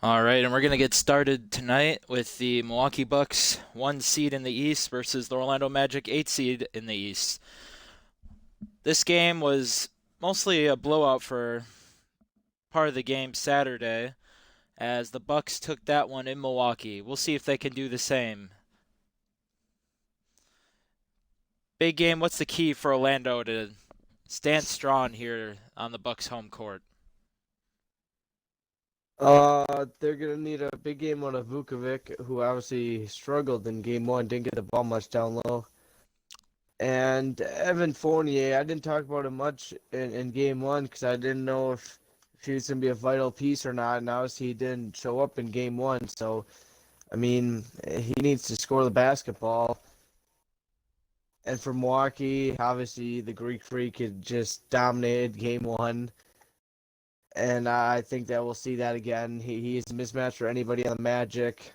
All right, and we're going to get started tonight with the Milwaukee Bucks 1 seed in the East versus the Orlando Magic 8 seed in the East. This game was mostly a blowout for part of the game Saturday as the Bucks took that one in Milwaukee. We'll see if they can do the same. Big game, what's the key for Orlando to stand strong here on the Bucks home court? They're gonna need a big game out of Vukovic, who obviously struggled in game one, didn't get the ball much down low. And Evan Fournier, I didn't talk about him much in game one because I didn't know if he was gonna be a vital piece or not. And obviously he didn't show up in game one, so I mean he needs to score the basketball. And for Milwaukee, obviously the Greek Freak had just dominated game one. And I think that we'll see that again. He is a mismatch for anybody on the Magic.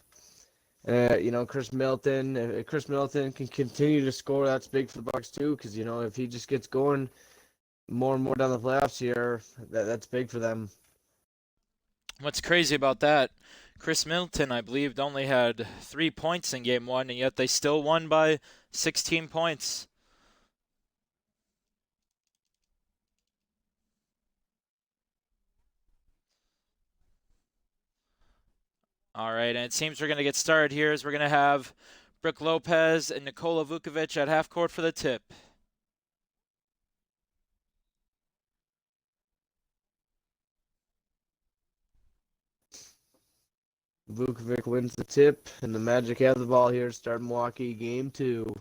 Chris Middleton. If Chris Middleton can continue to score, that's big for the Bucks too. Because if he just gets going more and more down the playoffs here, that's big for them. What's crazy about that, Chris Middleton, I believe, only had 3 points in game one, and yet they still won by 16 points. All right, and it seems we're going to get started here as we're going to have Brook Lopez and Nikola Vukovic at half court for the tip. Vukovic wins the tip, and the Magic have the ball here. Start Milwaukee game two.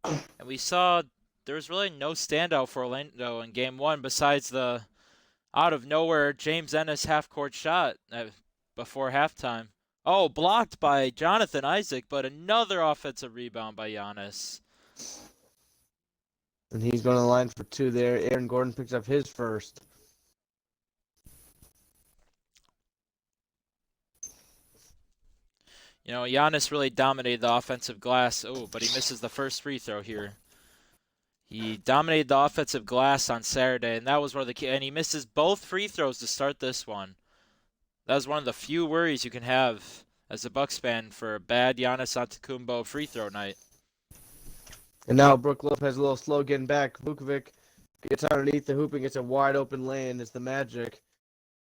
And we saw there was really no standout for Orlando in game one besides the out of nowhere James Ennis half court shot before halftime. Oh, blocked by Jonathan Isaac, but another offensive rebound by Giannis. And he's going to the line for two there. Aaron Gordon picks up his first. Giannis really dominated the offensive glass. Oh, but he misses the first free throw here. He dominated the offensive glass on Saturday, and that was one of the key. And he misses both free throws to start this one. That was one of the few worries you can have as a Bucks fan for a bad Giannis Antetokounmpo free throw night. And now Brook Lopez a little slow getting back. Vukovic gets underneath the hoop and gets a wide open lane as the Magic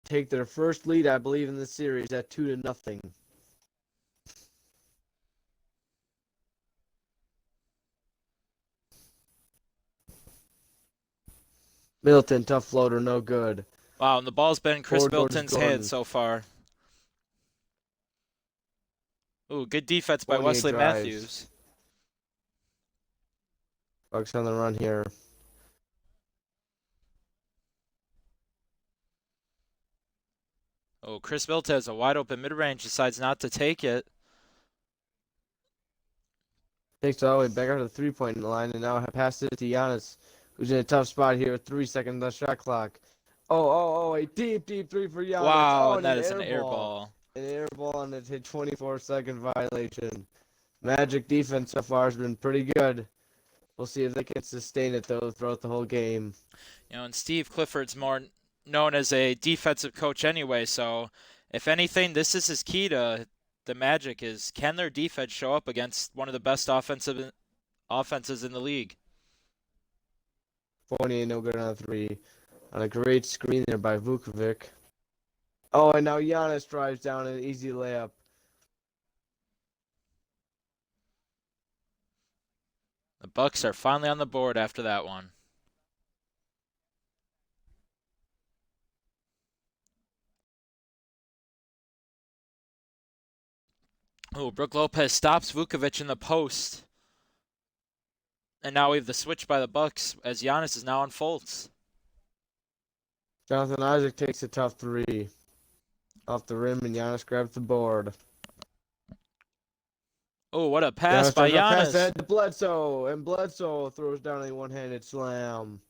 take their first lead, I believe, in the series at 2-0. Middleton, tough floater, no good. Wow, and the ball's been in Chris Forward goes Middleton's Gordon. hands so far. Ooh, good defense by 28 Wesley drives. Matthews. Bucks on the run here. Oh, Chris Middleton has a wide open mid-range, decides not to take it. Takes it all the way back out to the three-point line and now passes it to Giannis, who's in a tough spot here with 3 seconds left shot clock. Oh, a deep three for Giannis. Wow, Oh, and that is an air ball. An air ball and it's a 24-second violation. Magic defense so far has been pretty good. We'll see if they can sustain it, though, throughout the whole game. And Steve Clifford's more known as a defensive coach anyway, so if anything, this is his key to the Magic is can their defense show up against one of the best offenses in the league? Fournier no good on a three. On a great screen there by Vukovic. Oh, and now Giannis drives down an easy layup. The Bucks are finally on the board after that one. Oh, Brook Lopez stops Vukovic in the post. And now we have the switch by the Bucks as Giannis is now on Fultz. Jonathan Isaac takes a tough three off the rim, and Giannis grabs the board. Oh, what a pass by Pass Giannis. that to Bledsoe, and Bledsoe throws down a one-handed slam.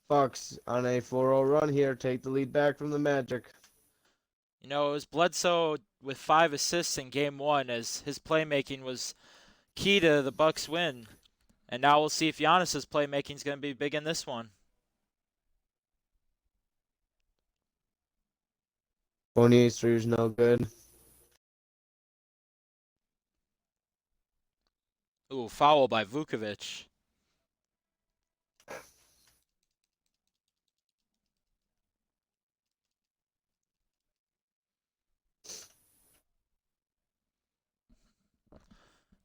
Bucks on a 4-0 run here, take the lead back from the Magic. It was Bledsoe with 5 assists in game one as his playmaking was key to the Bucks win. And now we'll see if Giannis's playmaking is going to be big in this one. Fournier's three is no good. Ooh, foul by Vukovic.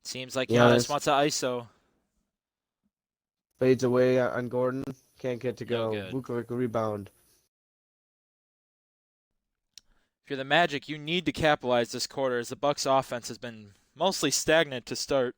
Seems like Giannis wants an ISO. Fades away on Gordon. Can't get to No go. good. Vukovic rebound. If you're the Magic, you need to capitalize this quarter as the Bucks offense has been mostly stagnant to start.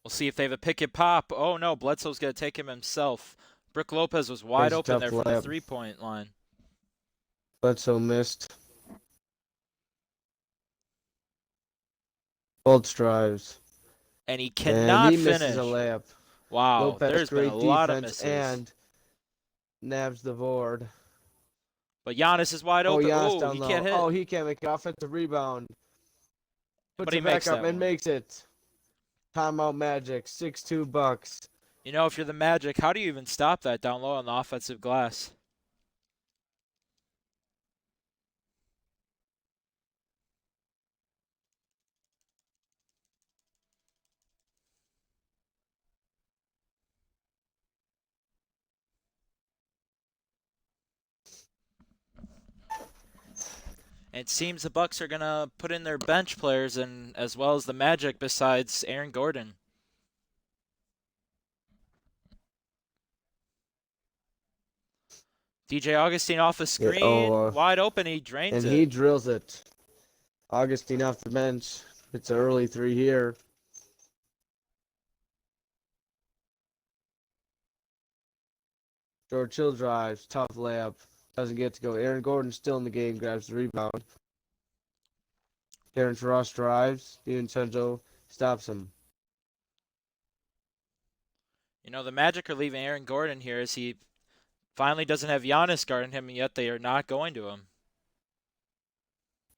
We'll see if they have a pick and pop. Oh no, Bledsoe's going to take him himself. Brook Lopez was wide open there from the three-point line. Bledsoe missed. Fultz drives. And he cannot finish. Misses a layup. Wow, Lopez, there's been a lot of misses. And nabs the board. But Giannis is wide open. Giannis down he low. can't hit. He can't make an offensive rebound. But he makes back up that and one. makes it. Timeout Magic. 6-2 Bucks. You know, if you're the Magic, how do you even stop that down low on the offensive glass? It seems the Bucks are gonna put in their bench players, and as well as the Magic, besides Aaron Gordon. DJ Augustine off the screen, wide open. He drains it. And he drills it. Augustine off the bench. It's an early three here. George Hill drives. Tough layup. Doesn't get to go. Aaron Gordon still in the game. Grabs the rebound. Terrence Ross drives. DiVincenzo stops him. You know, the Magic are leaving Aaron Gordon here as he finally doesn't have Giannis guarding him, and yet they are not going to him.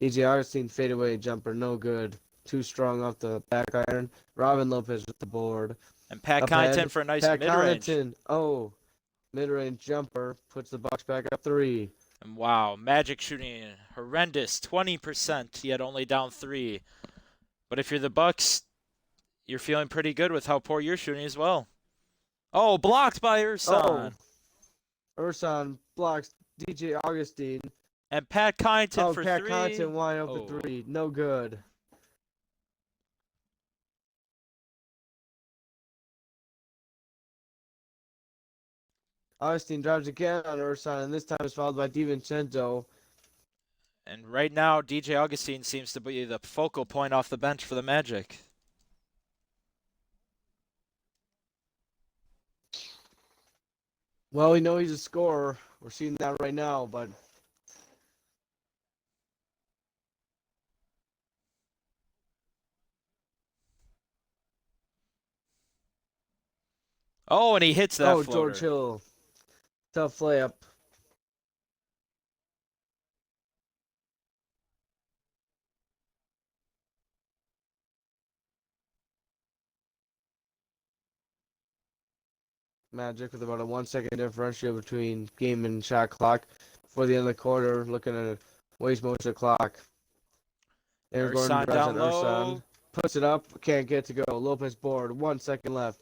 DJ Augustine fadeaway jumper, no good. Too strong off the back iron. Robin Lopez with the board. And Pat Connaughton for a nice mid-range. Mid-range jumper puts the Bucks back up 3. And wow, Magic shooting horrendous, 20%, yet only down 3. But if you're the Bucks, you're feeling pretty good with how poor you're shooting as well. Oh, blocked by Ersan. Ersan blocks DJ Augustine. And Pat Connaughton for 3. Pat Connaughton wide open 3. No good. Augustine drives again on Ersan, and this time is followed by DiVincenzo. And right now, DJ Augustine seems to be the focal point off the bench for the Magic. Well, we know he's a scorer. We're seeing that right now, but... Oh, and he hits that floater. George Hill. Tough layup. Magic with about a 1 second differential between game and shot clock before the end of the quarter, looking at waste most of the clock. Aaron Gordon drives on Ersan, puts it up, can't get to go. Lopez board, 1 second left.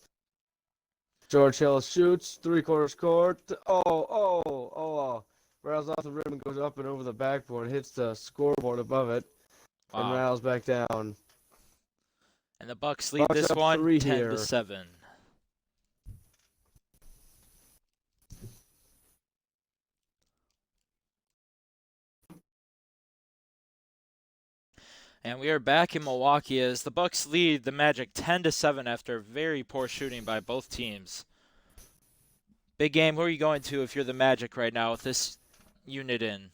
George Hill shoots, three-quarters court. Rattles off the rim and goes up and over the backboard, hits the scoreboard above it, and rattles back down. And the Bucks lead this one 10-7. And we are back in Milwaukee as the Bucks lead the Magic 10-7 after very poor shooting by both teams. Big game, who are you going to if you're the Magic right now with this unit in?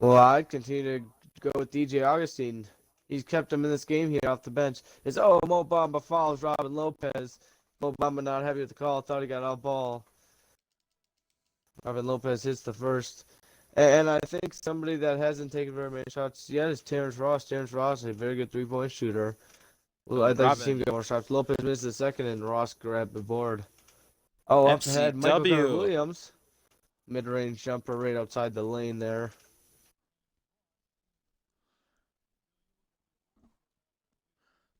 Well, I'd continue to go with DJ Augustine. He's kept him in this game here off the bench. Mo Bamba follows Robin Lopez. Mo Bamba not happy with the call. Thought he got all ball. Robin Lopez hits the first. And I think somebody that hasn't taken very many shots yet is Terrence Ross. Terrence Ross is a very good three-point shooter. Well, I'd like to see him Robin. get more shots. Lopez missed the second, and Ross grabbed the board. Oh, up ahead, Michael Carter MCW. Williams. Mid-range jumper right outside the lane there.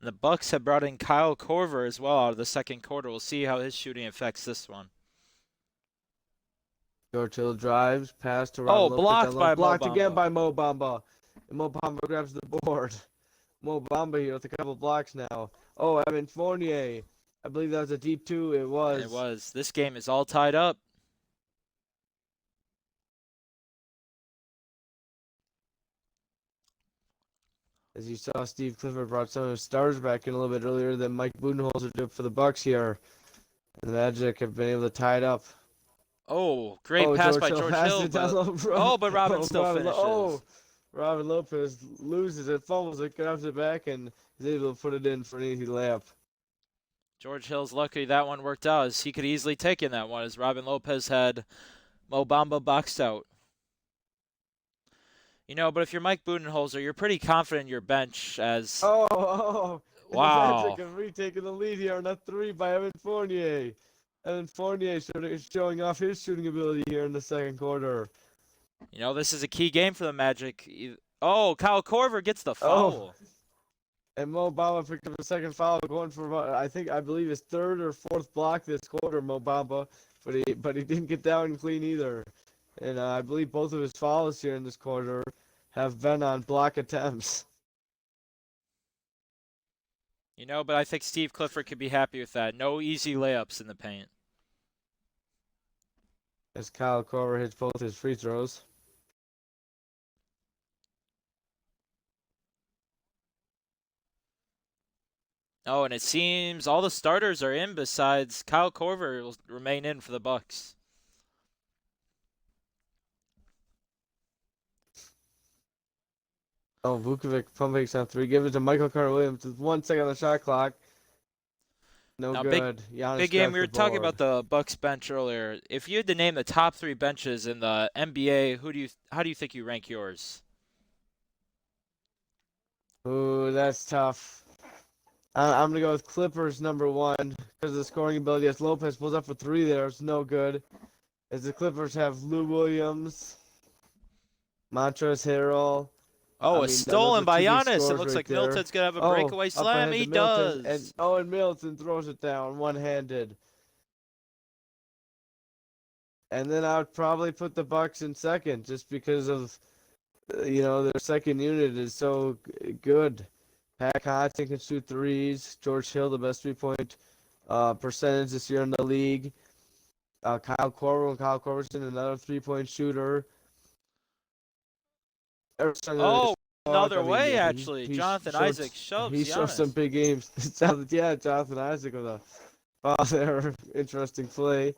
And the Bucks have brought in Kyle Korver as well out of the second quarter. We'll see how his shooting affects this one. George Hill drives, pass to Oh, Robin Lopez. blocked by Mo blocked Bamba. again by Mo Bamba. And Mo Bamba grabs the board. Mo Bamba here with a couple blocks now. Oh, Evan Fournier. I believe that was a deep two. It was. It was. This game is all tied up. As you saw, Steve Clifford brought some of his stars back in a little bit earlier than Mike Budenholzer did for the Bucks here. And the Magic have been able to tie it up. Oh, great pass by George Hill. But Robin still finishes. Oh, Robin Lopez loses it, fumbles it, grabs it back, and is able to put it in for an easy layup. George Hill's lucky that one worked out, as he could easily take in that one, as Robin Lopez had Mo Bamba boxed out. You know, but if you're Mike Budenholzer, you're pretty confident in your bench as... Oh. Wow. The Magic have retaken the lead here on a three by Evan Fournier. Evan Fournier showing off his shooting ability here in the second quarter. You know, this is a key game for the Magic. Oh, Kyle Korver gets the foul. Oh. And Mo Bamba picked up a second foul, going for I believe his third or fourth block this quarter, Mo Bamba, but he didn't get down clean either. And I believe both of his fouls here in this quarter have been on block attempts. You know, but I think Steve Clifford could be happy with that. No easy layups in the paint. As Kyle Korver hits both his free throws. Oh, and it seems all the starters are in besides Kyle Korver will remain in for the Bucks. Oh, Vukovic pump fakes on three. Give it to Michael Carter Williams with 1 second on the shot clock. No now, good. Big game. We were talking about the Bucks bench earlier. If you had to name the top three benches in the NBA, how do you think you rank yours? Ooh, that's tough. I'm gonna go with Clippers number one because of the scoring ability. As Lopez pulls up for three there, it's no good. As the Clippers have Lou Williams, Montrezl Harrell. Oh, stolen by Giannis. It looks like there. Middleton's going to have a breakaway slam. He does. And Middleton throws it down one-handed. And then I would probably put the Bucks in second just because of, their second unit is so good. Pat Connaughton can shoot threes. George Hill, the best three-point percentage this year in the league. Kyle Korver, another three-point shooter. Oh, another way, actually. Jonathan Isaac shoves He shows some big games. Yeah, Jonathan Isaac with a foul there. Interesting play.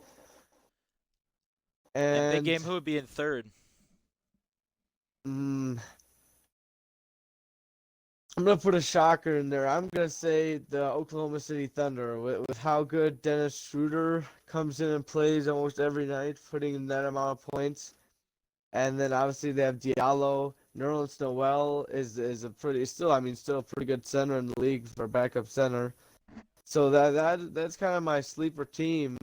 And big game, who would be in third? I'm going to put a shocker in there. I'm going to say the Oklahoma City Thunder. With how good Dennis Schroeder comes in and plays almost every night, putting in that amount of points. And then obviously they have Diallo. Nerlens Noel is a still a pretty good center in the league for backup center. So that's kind of my sleeper team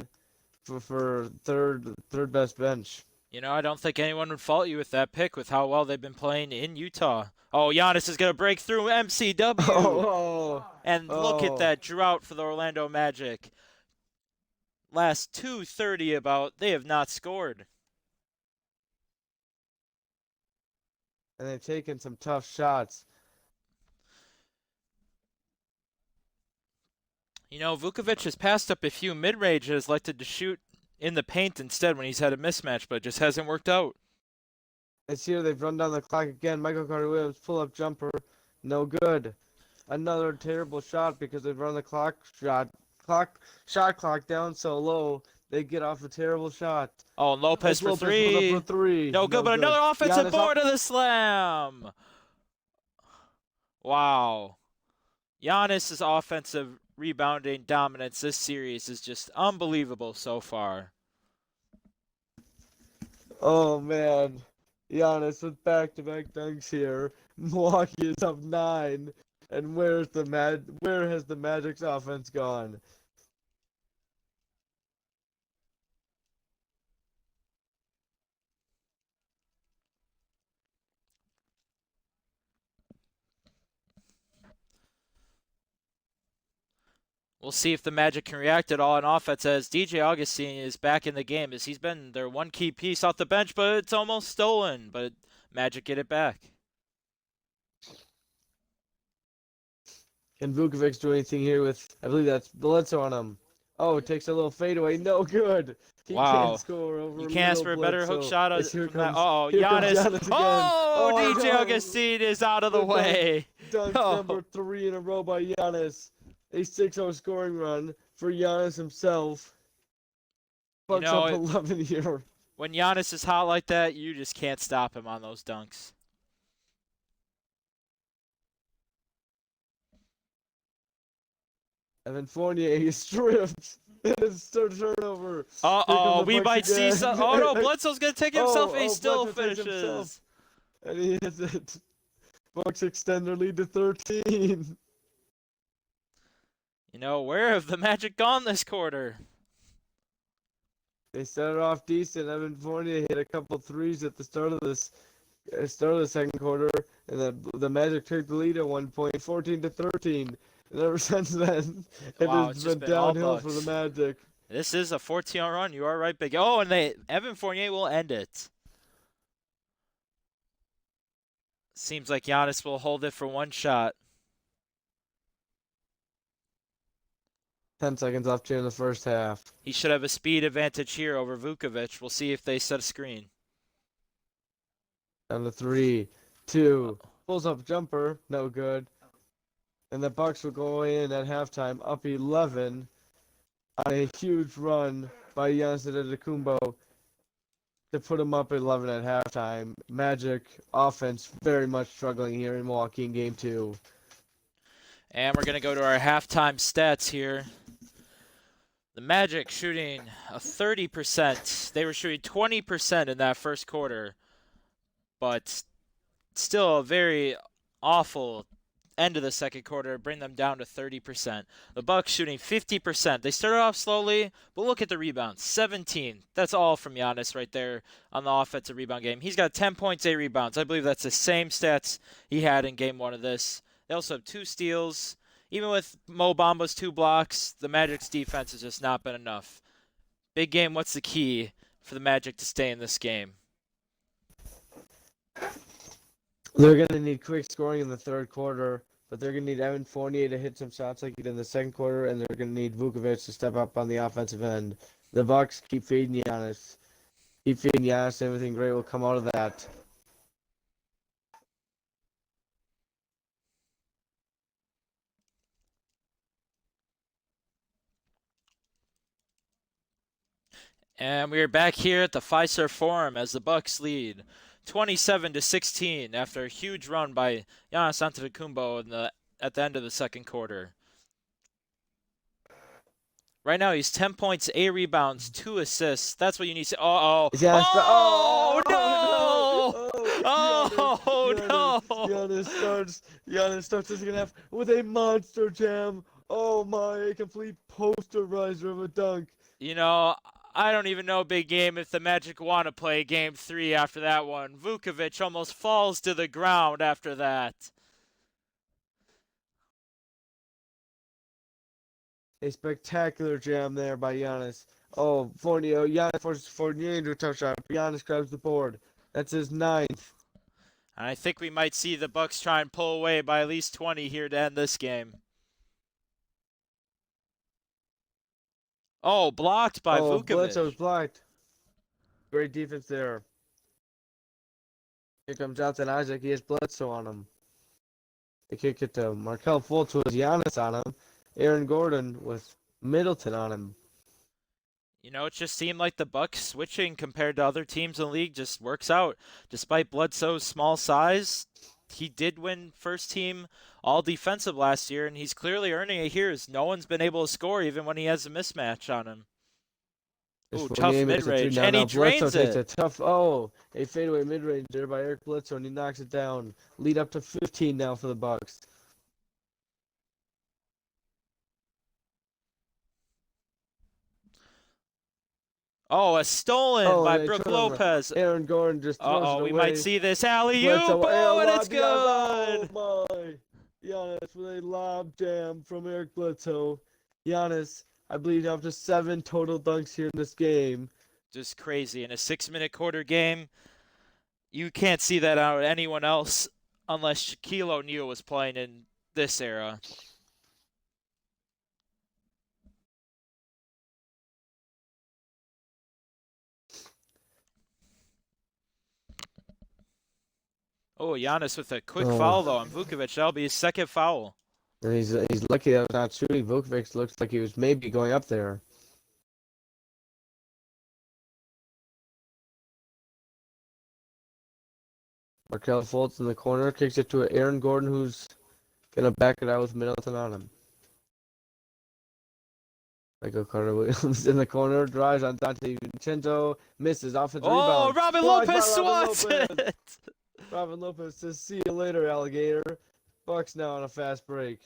for third best bench. You know, I don't think anyone would fault you with that pick with how well they've been playing in Utah. Oh, Giannis is going to break through MCW. Look at that drought for the Orlando Magic. Last 2:30 they have not scored. And they've taken some tough shots. You know, Vukovic has passed up a few mid-range and has elected to shoot in the paint instead when he's had a mismatch, but it just hasn't worked out. It's here. They've run down the clock again. Michael Carter Williams pull-up jumper. No good. Another terrible shot because they've run the shot clock down so low. They get off a terrible shot. Oh, and Lopez for three. No good, but another offensive board of the slam. Wow. Giannis' offensive rebounding dominance this series is just unbelievable so far. Oh man, Giannis with back-to-back dunks here. Milwaukee is up 9, and Where has the Magic's offense gone? We'll see if the Magic can react at all on offense as DJ Augustine is back in the game as he's been their one key piece off the bench, but it's almost stolen. But Magic get it back. Can Vukovic do anything here with? I believe that's Bledsoe on him. Oh, it takes a little fadeaway. No good. He Wow. can't score over You can't ask little for a better hook Bledsoe. shot Here from that. comes, Oh, here comes Giannis. Giannis again. Oh, DJ no. Augustine is out of the way. Dunk Oh. number 3 in a row by Giannis. A 6-0 scoring run for Giannis himself. Bucks know, up 11 here. When Giannis is hot like that, you just can't stop him on those dunks. Evan Fournier is stripped. It's a turnover. Uh-oh, we might see some. Oh, no, Bledsoe's going to take himself, and he still Bledsoe takes finishes. himself. And he hits it. Bucks extend their lead to 13. You know, where have the Magic gone this quarter? They started off decent. Evan Fournier hit a couple threes at the start of the second quarter, and the Magic took the lead at one point, 14 to 13. And ever since then, Wow, it's it's been been all downhill for the Bucks. Magic. This is a 14-0 run. You are right, Big. Oh, and Evan Fournier will end it. Seems like Giannis will hold it for one shot. 10 seconds left here in the first half. He should have a speed advantage here over Vukovic. We'll see if they set a screen. Down to 3, 2, pulls up jumper, no good. And the Bucks will go in at halftime up 11 on a huge run by Giannis Antetokounmpo to put him up 11 at halftime. Magic offense very much struggling here in Milwaukee in game 2. And we're going to go to our halftime stats here. The Magic shooting a 30%. They were shooting 20% in that first quarter. But still a very awful end of the second quarter, bring them down to 30%. The Bucks shooting 50%. They started off slowly, but look at the rebounds. 17. That's all from Giannis right there on the offensive rebound game. He's got 10 points, 8 rebounds. I believe that's the same stats he had in game 1 of this. They also have 2 steals. Even with Mo Bamba's 2 blocks, the Magic's defense has just not been enough. Big game, what's the key for the Magic to stay in this game? They're going to need quick scoring in the third quarter, but they're going to need Evan Fournier to hit some shots like he did in the second quarter, and they're going to need Vukovic to step up on the offensive end. The Bucks keep feeding Giannis. Keep feeding Giannis, and everything great will come out of that. And we are back here at the Fiserv Forum as the Bucks lead 27-16 after a huge run by Giannis Antetokounmpo at the end of the second quarter. Right now he's 10 points, 8 rebounds, 2 assists. That's what you need to. Oh no! No! Giannis starts the second half with a monster jam. Oh my! A complete posterizer of a dunk. You know, I don't even know, Big Game, if the Magic want to play Game 3 after that one. Vukovic almost falls to the ground after that. A spectacular jam there by Giannis. Oh, Giannis forces Fournier into a tough shot. Giannis grabs the board. That's his 9th. And I think we might see the Bucks try and pull away by at least 20 here to end this game. Oh, blocked by Vukovic. Bledsoe's blocked. Great defense there. Here comes Jonathan Isaac. He has Bledsoe on him. They kick it to Markelle Fultz with Giannis on him. Aaron Gordon with Middleton on him. You know, it just seemed like the Bucks switching compared to other teams in the league just works out. Despite Bledsoe's small size, he did win first team all defensive last year, and he's clearly earning it here as no one's been able to score even when he has a mismatch on him. As Ooh, tough Fournier makes a three mid-range, now. and he Now Bledsoe drains takes it. a tough a fadeaway mid-range there by Eric Bledsoe, and he knocks it down. Lead up to 15 now for the Bucks. Oh, a stolen Oh, by and they Brooke turn. Lopez. Aaron Gordon just throws it Uh-oh, we might away. see this alley-oop. Bledsoe, a Oh, and it's lob jam. Oh good. my! Giannis with a lob jam from Eric Bledsoe. Giannis, I believe, up to 7 total dunks here in this game. Just crazy. In a 6-minute quarter game, you can't see that out of anyone else unless Shaquille O'Neal was playing in this era. Oh, Giannis with a quick foul, though, Oh, on Vukovic. That'll be his second foul. and he's lucky that was not shooting. Vukovic looks like he was maybe going up there. Markelle Fultz in the corner, kicks it to Aaron Gordon, who's gonna back it out with Middleton on him. Michael Carter Williams in the corner, drives on Dante Vincenzo, misses, offensive Oh, rebound. Robin Blocked by Lopez Robin swats Lopez. it. Robin Lopez says, "See you later, alligator." Bucks now on a fast break.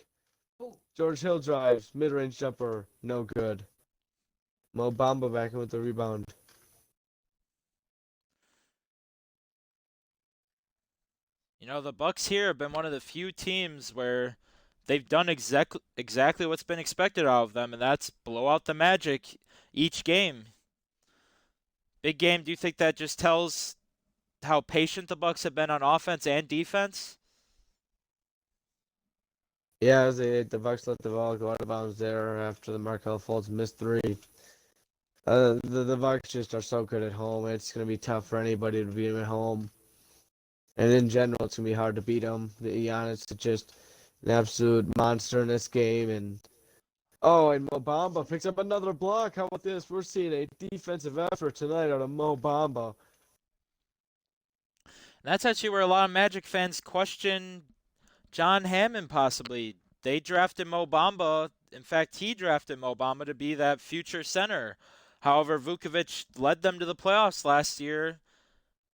George Hill drives, mid-range jumper, no good. Mo Bamba back in with the rebound. You know, the Bucks here have been one of the few teams where they've done exactly what's been expected of them, and that's blow out the Magic each game. Big game, do you think that just tells how patient the Bucks have been on offense and defense? Yeah, the Bucks let the ball go out of bounds there after the Markelle Fultz missed three. The Bucks just are so good at home. It's gonna be tough for anybody to beat them at home. And in general, it's gonna be hard to beat them. The Giannis is just an absolute monster in this game. And Mo Bamba picks up another block. How about this? We're seeing a defensive effort tonight out of Mo Bamba. And that's actually where a lot of Magic fans question John Hammond possibly. They drafted Mo Bamba. In fact, he drafted Mo Bamba to be that future center. However, Vukovic led them to the playoffs last year,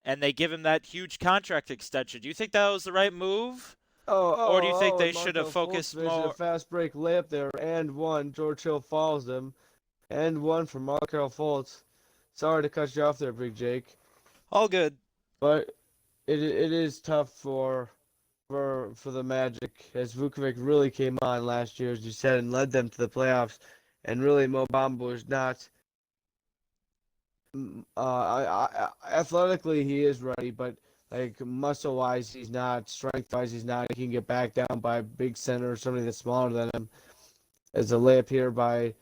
and they give him that huge contract extension. Do you think that was the right move? Or do you think they And should have Markelle Fultz focused finishes a more? fast break layup there, and one. George Hill follows them, and one from Markelle Fultz. Sorry to cut you off there, Big Jake, All good. but it is tough for the Magic, as Vukovic really came on last year, as you said, and led them to the playoffs. And really, Mo Bamba was not. Athletically, he is ready, but like muscle wise, he's not. Strength wise, he's not. He can get back down by a big center or somebody that's smaller than him. As a layup here by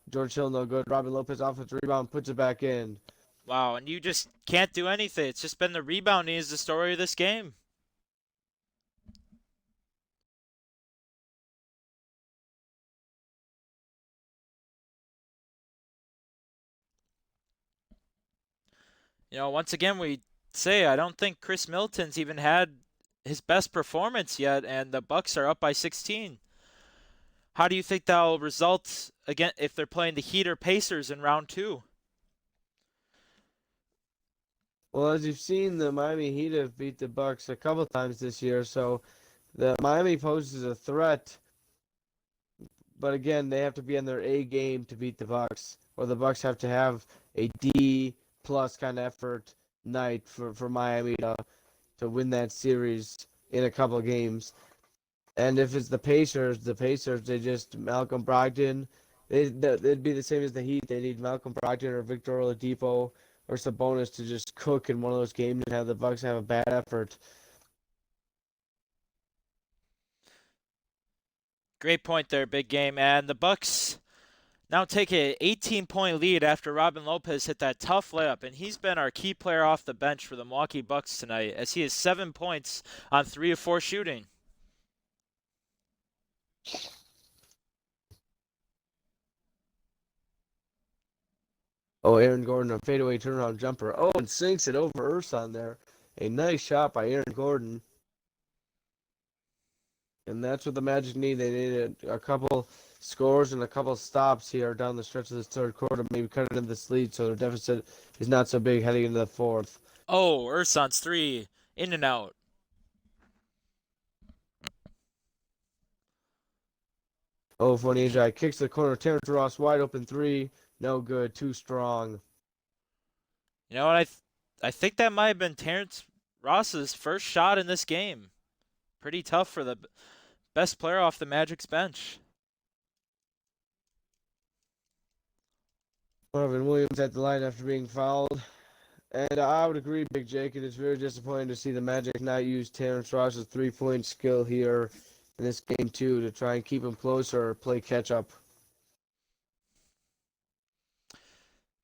George Hill, no good. Robin Lopez offensive rebound, puts it back in. Wow, and you just can't do anything. It's just been the rebounding is the story of this game. You know, once again, we say I don't think Chris Middleton's even had his best performance yet, and the Bucks are up by 16. How do you think that'll result again if they're playing the Heat or Pacers in round two? Well, as you've seen, the Miami Heat have beat the Bucks a couple times this year, so the Miami poses a threat. But again, they have to be on their A game to beat the Bucks, or the Bucks have to have a D plus kind of effort night for Miami to win that series in a couple of games. And if it's the Pacers, they just Malcolm Brogdon. They'd be the same as the Heat. They need Malcolm Brogdon or Victor Oladipo or Sabonis to just cook in one of those games and have the Bucks have a bad effort. Great point there, big game. And the Bucks now take a 18-point lead after Robin Lopez hit that tough layup, and he's been our key player off the bench for the Milwaukee Bucks tonight, as he has 7 points on 3 of 4 shooting. Aaron Gordon, a fadeaway turnaround jumper. And sinks it over Ersan there. A nice shot by Aaron Gordon. And that's what the Magic need. They need a couple scores and a couple stops here down the stretch of this third quarter, maybe cut it into this lead so the deficit is not so big heading into the fourth. Oh, Ursan's three. In and out. Oh, Fournier kicks the corner. Terrence Ross wide open three. No good. Too strong. You know what? I think that might have been Terrence Ross's first shot in this game. Pretty tough for the best player off the Magic's bench. Marvin Williams at the line after being fouled. And I would agree, Big Jake. It is very disappointing to see the Magic not use Terrence Ross's three-point skill here in this game, too, to try and keep him closer or play catch-up.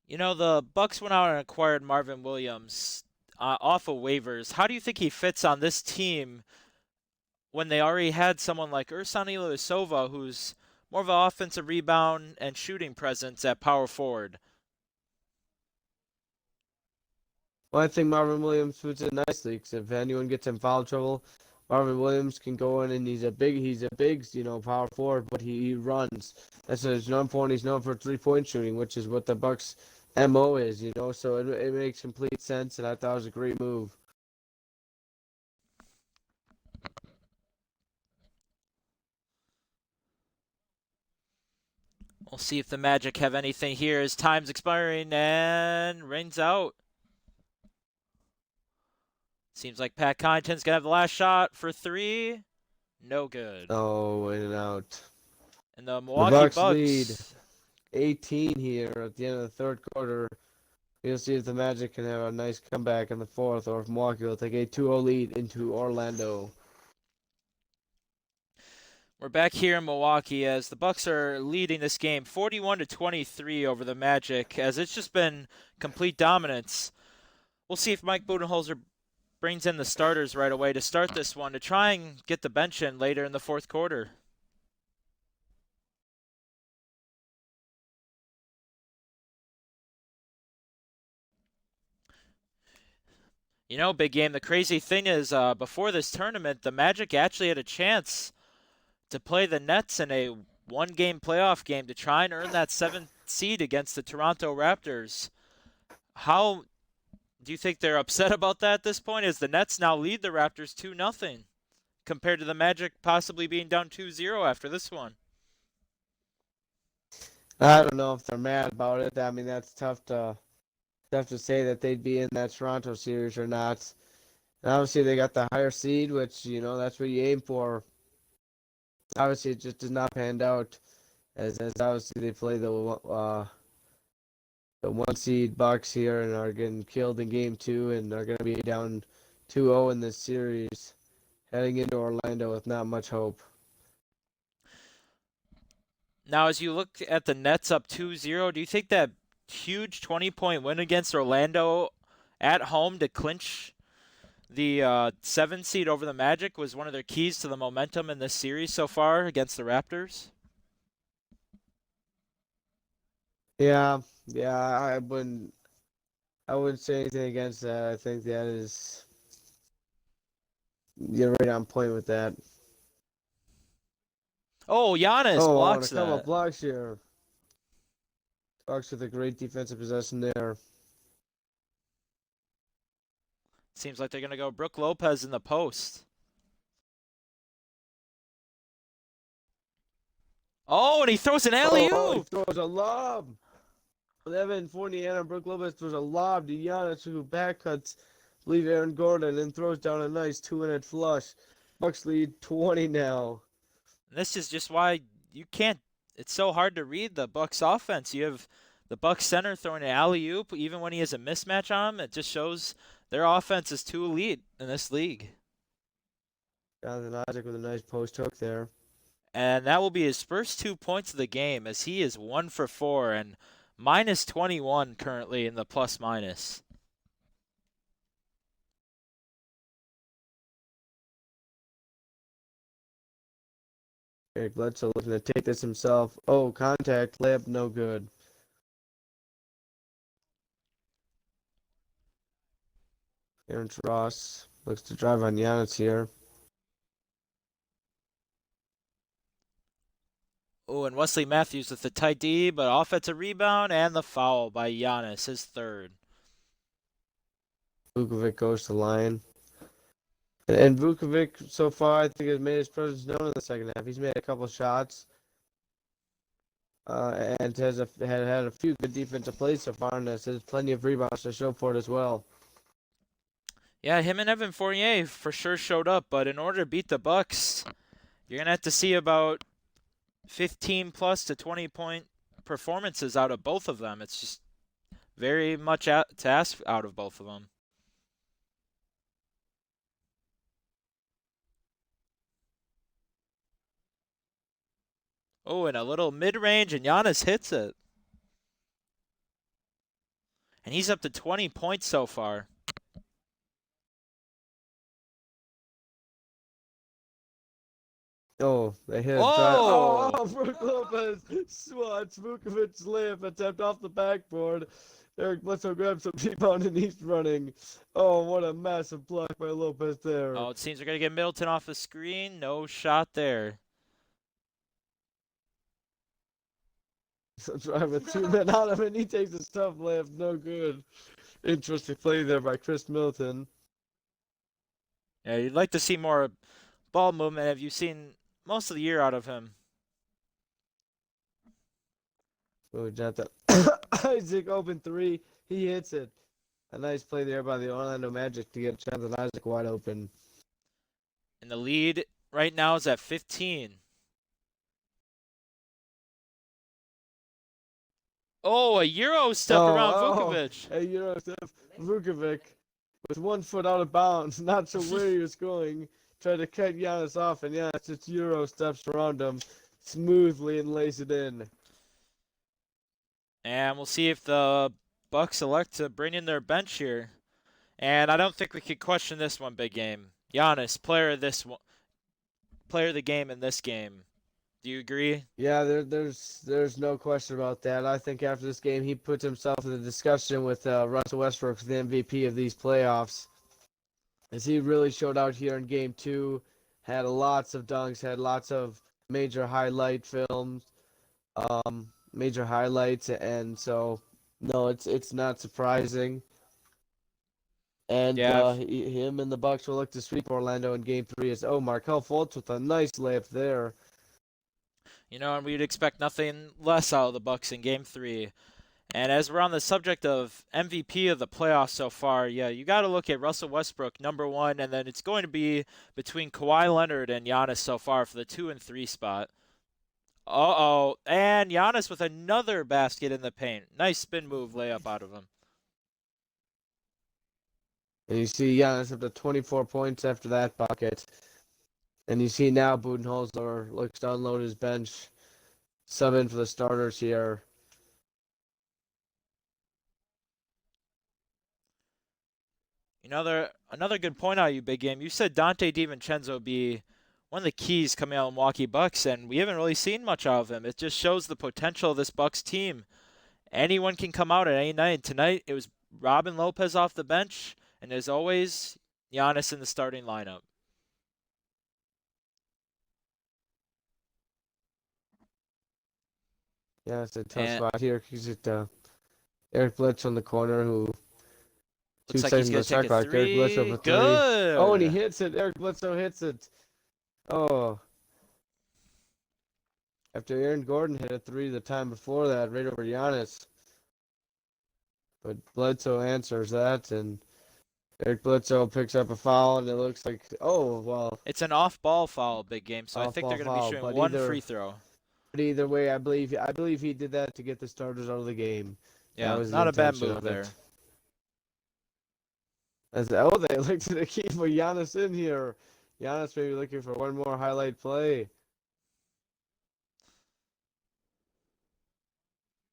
You know, the Bucks went out and acquired Marvin Williams off of waivers. How do you think he fits on this team when they already had someone like Ersan Ilyasova, who's more of an offensive rebound and shooting presence at power forward? Well, I think Marvin Williams fits in nicely because if anyone gets in foul trouble, Marvin Williams can go in and he's a big, power forward, but he runs. That's what he's known for, and he's known for three-point shooting, which is what the Bucks' MO is, so it makes complete sense, and I thought it was a great move. We'll see if the Magic have anything here as time's expiring and rains out. Seems like Pat Connaughton's going to have the last shot for three. No good. Oh, in and out. And the The Milwaukee Bucks Bucks lead 18 here at the end of the third quarter. We'll see if the Magic can have a nice comeback in the fourth, or if Milwaukee will take a 2-0 lead into Orlando. We're back here in Milwaukee as the Bucks are leading this game 41-23 over the Magic, as it's just been complete dominance. We'll see if Mike Budenholzer brings in the starters right away to start this one to try and get the bench in later in the fourth quarter. You know, big game, the crazy thing is before this tournament, the Magic actually had a chance to play the Nets in a one-game playoff game to try and earn that 7th seed against the Toronto Raptors. How do you think they're upset about that at this point, as the Nets now lead the Raptors 2-0 compared to the Magic possibly being down 2-0 after this one? I don't know if they're mad about it. I mean, that's tough to say that they'd be in that Toronto series or not. And obviously, they got the higher seed, which, that's what you aim for. Obviously, it just does not pan out, as obviously they play the one seed Bucks here and are getting killed in game 2 and are going to be down 2-0 in this series, heading into Orlando with not much hope. Now, as you look at the Nets up 2-0, do you think that huge 20-point win against Orlando at home to clinch the 7 seed over the Magic was one of their keys to the momentum in this series so far against the Raptors? Yeah, I wouldn't say anything against that. I think that is, you're right on point with that. Oh, Giannis blocks a couple that. of blocks here. Bucks with a great defensive possession there. Seems like they're going to go Brook Lopez in the post. Oh, and he throws an alley-oop. Oh, he throws a lob. Evan Fournier and Brook Lopez throws a lob to Giannis, who backcuts, leave Aaron Gordon, and throws down a nice two-handed flush. Bucks lead 20 now. And this is just why you can't. It's so hard to read the Bucks offense. You have the Bucks center throwing an alley-oop, even when he has a mismatch on him. It just shows their offense is too elite in this league. Jonathan Isaac with a nice post hook there. And that will be his first 2 points of the game, as he is 1 for 4 and minus 21 currently in the plus-minus. Eric Bledsoe looking to take this himself. Oh, contact, layup, no good. Aaron Ross looks to drive on Giannis here. Oh, and Wesley Matthews with the tight D, but offensive rebound and the foul by Giannis, his third. Vukovic goes to line. And Vukovic, so far, I think, has made his presence known in the second half. He's made a couple shots. And had a few good defensive plays so far, and has plenty of rebounds to show for it as well. Yeah, him and Evan Fournier for sure showed up, but in order to beat the Bucks, you're gonna have to see about 15 plus to 20-point performances out of both of them. It's just very much to ask out of both of them. Oh, and a little mid-range, and Giannis hits it. And he's up to 20 points so far. Oh, they hit Oh! a drive. Oh, Brook Lopez swats Vukovic's layup attempt off the backboard. Eric Bledsoe grabs some rebound and he's running. Oh, what a massive block by Lopez there. Oh, it seems we're going to get Middleton off the screen. No shot there. So drive with 2 men on him and he takes a tough layup. No good. Interesting play there by Chris Middleton. Yeah, you'd like to see more ball movement. Have you seen most of the year out of him? Oh, Jonathan Isaac open 3. He hits it. A nice play there by the Orlando Magic to get Jonathan Isaac wide open. And the lead right now is at 15. Oh, a Euro step around Vukovic. A Euro step. Vukovic with 1 foot out of bounds, not sure where he was going. Tried to cut Giannis off, and Giannis just Euro steps around him smoothly and lays it in. And we'll see if the Bucks elect to bring in their bench here. And I don't think we could question this one, big game. Giannis, player of the game in this game. Do you agree? Yeah, there's no question about that. I think after this game, he puts himself in the discussion with Russell Westbrook for the MVP of these playoffs, as he really showed out here in Game 2. Had lots of dunks, had lots of major highlight films, major highlights, and so no, it's not surprising. And Yeah. him and the Bucks will look to sweep Orlando in Game 3. As Markelle Fultz with a nice layup there. You know, and we'd expect nothing less out of the Bucks in Game 3. And as we're on the subject of MVP of the playoffs so far, yeah, you got to look at Russell Westbrook, #1, and then it's going to be between Kawhi Leonard and Giannis so far for the 2 and 3 spot. Uh-oh, and Giannis with another basket in the paint. Nice spin move layup out of him. And you see Giannis up to 24 points after that bucket. And you see now Budenholzer looks to unload his bench, sub in for the starters here. Another good point out of you, big game. You said Dante DiVincenzo would be one of the keys coming out of Milwaukee Bucks, and we haven't really seen much out of him. It just shows the potential of this Bucks team. Anyone can come out at any night. Tonight, it was Robin Lopez off the bench, and as always, Giannis in the starting lineup. Yeah, it's a tough spot here. He's at Eric Bledsoe on the corner, who looks like he's going to take a 3. Eric Bledsoe for 3. Good. Oh, and he hits it. Eric Bledsoe hits it. Oh. After Aaron Gordon hit a 3 the time before that, right over Giannis. But Bledsoe answers that, and Eric Bledsoe picks up a foul, and it looks like, oh, well. It's an off-ball foul, big game, so I think they're going to be shooting one free throw. But either way, I believe he did that to get the starters out of the game. Yeah, not a bad move there. They look to keep Giannis in here. Giannis maybe looking for one more highlight play.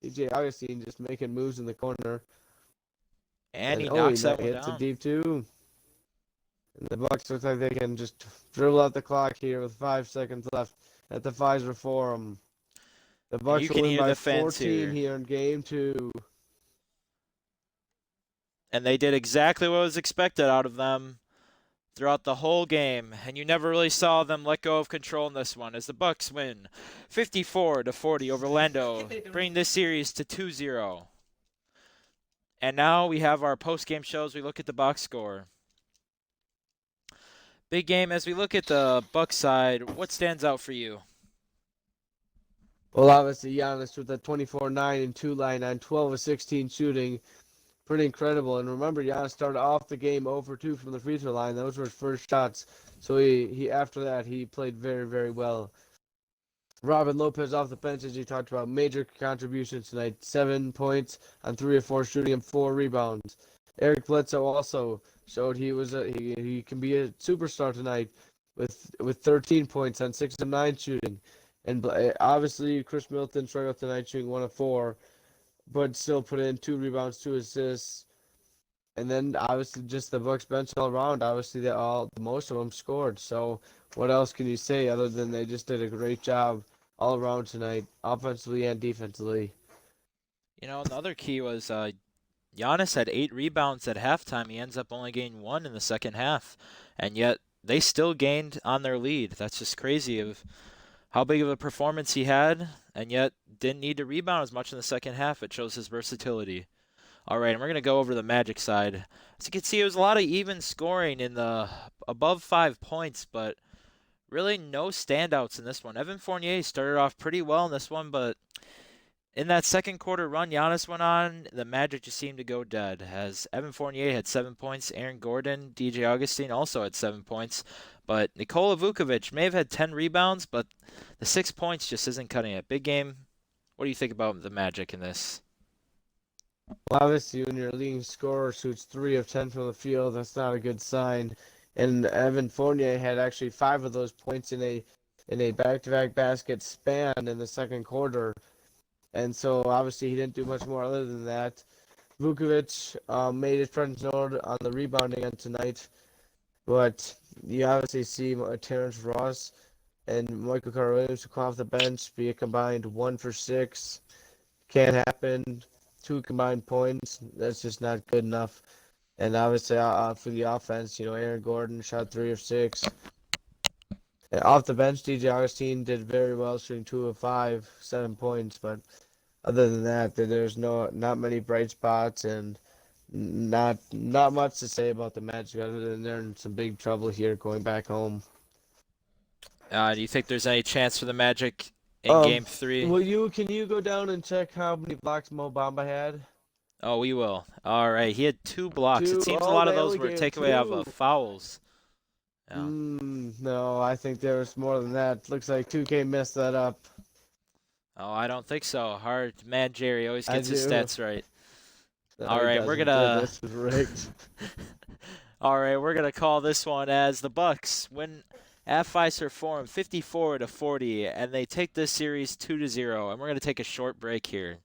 DJ Augustine just making moves in the corner. And he knocks that one down. Hits a deep 2. And the Bucks look like they can just dribble out the clock here with 5 seconds left at the Fiserv Forum. The Bucks will win by 14 here in Game 2. And they did exactly what was expected out of them. throughout the whole game, and you never really saw them let go of control in this one as the Bucks win 54-40 over Orlando, bringing this series to 2-0. And now we have our post-game shows. We look at the box score. Big game. As we look at the Bucks side, what stands out for you? Well, obviously Giannis with a 24-9 and 2 line on 12 of 16 shooting. Pretty incredible. And remember, Giannis started off the game 0 for 2 from the free throw line. Those were his first shots. So he after that, he played very, very well. Robin Lopez off the bench, as you talked about, major contributions tonight. 7 points on 3 of 4 shooting and 4 rebounds. Eric Bledsoe also showed he can be a superstar tonight with 13 points on 6 of 9 shooting. And obviously, Chris Middleton struggled tonight, shooting 1 of 4, but still put in 2 rebounds, 2 assists. And then obviously just the Bucks bench all around. Obviously, most of them scored. So what else can you say other than they just did a great job all around tonight, offensively and defensively? You know, another key was Giannis had 8 rebounds at halftime. He ends up only getting 1 in the second half, and yet they still gained on their lead. That's just crazy of how big of a performance he had, and yet didn't need to rebound as much in the second half. It shows his versatility. All right, and we're going to go over the Magic side. As you can see, it was a lot of even scoring in the above 5 points, but really no standouts in this one. Evan Fournier started off pretty well in this one, but in that second quarter run Giannis went on, the Magic just seemed to go dead, as Evan Fournier had 7 points, Aaron Gordon, DJ Augustine also had 7 points, but Nikola Vukovic may have had 10 rebounds, but the 6 points just isn't cutting it. Big game. What do you think about the Magic in this? Well, obviously, when your leading scorer shoots 3 of 10 from the field, that's not a good sign. And Evan Fournier had actually 5 of those points in a back-to-back basket span in the second quarter. And so obviously he didn't do much more other than that. Vukovic made his presence known on the rebounding end tonight, but you obviously see Terrence Ross and Michael Carter Williams who come off the bench be a combined 1 for 6. Can't happen. 2 combined points. That's just not good enough. And obviously for the offense, Aaron Gordon shot 3 of 6. And off the bench, DJ Augustine did very well, shooting 2 of 5, 7 points. But other than that, there's not many bright spots and not much to say about the Magic other than they're in some big trouble here going back home. Do you think there's any chance for the Magic in Game 3? Can you go down and check how many blocks Mo Bamba had? Oh, we will. All right, he had 2 blocks. It seems a lot of those were takeaway of fouls. Yeah. No, I think there was more than that. Looks like 2K messed that up. Oh, I don't think so. Hard man, Jerry always gets his stats right. No, all right, we're gonna. This was rigged. All right, we're gonna call this one as the Bucks win at Fiserv Forum 54-40, and they take this series 2-0. And we're gonna take a short break here.